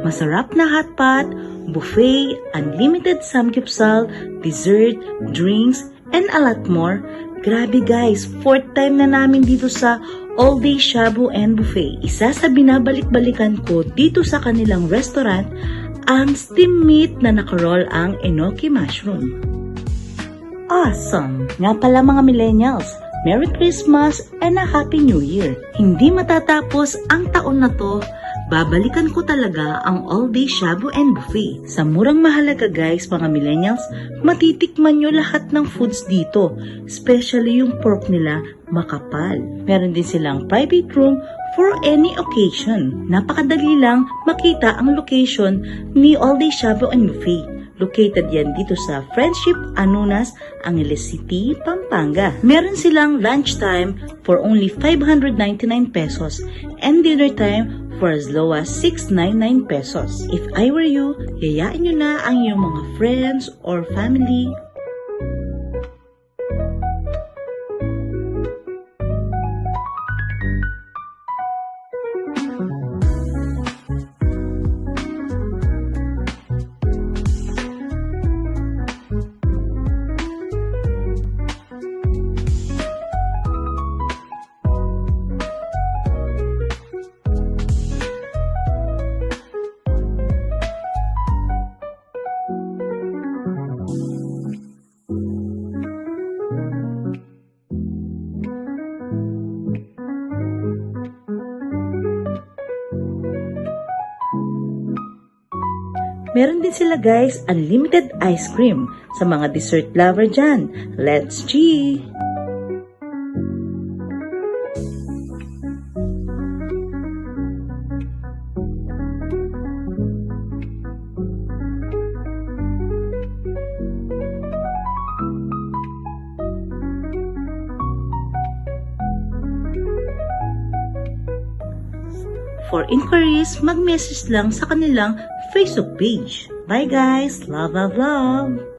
masarap na hotpot, buffet, unlimited samgyeopsal, dessert, drinks, and a lot more. Grabe guys, 4th time na namin dito sa All Day Shabu and Buffet. Isa sa binabalik-balikan ko dito sa kanilang restaurant, ang steam meat na nakaroll ang enoki mushroom. Awesome! Nga pala mga millennials, Merry Christmas and a Happy New Year! Hindi matatapos ang taon na to, babalikan ko talaga ang All Day Shabu and Buffet. Sa murang mahalaga guys, mga millennials, matitikman nyo lahat ng foods dito. Especially yung pork nila, makapal. Meron din silang private room for any occasion. Napakadali lang makita ang location ni All Day Shabu and Buffet. Located yan dito sa Friendship Anunas, Angeles City, Pampanga. Meron silang lunch time for only 599 pesos and dinner time for as low as 699 pesos. If I were you, yayain nyo na ang iyong mga friends or family. Meron din sila guys, unlimited ice cream sa mga dessert lover dyan. Let's G! For inquiries, mag-message lang sa kanilang Facebook page. Bye guys! Love, love, love!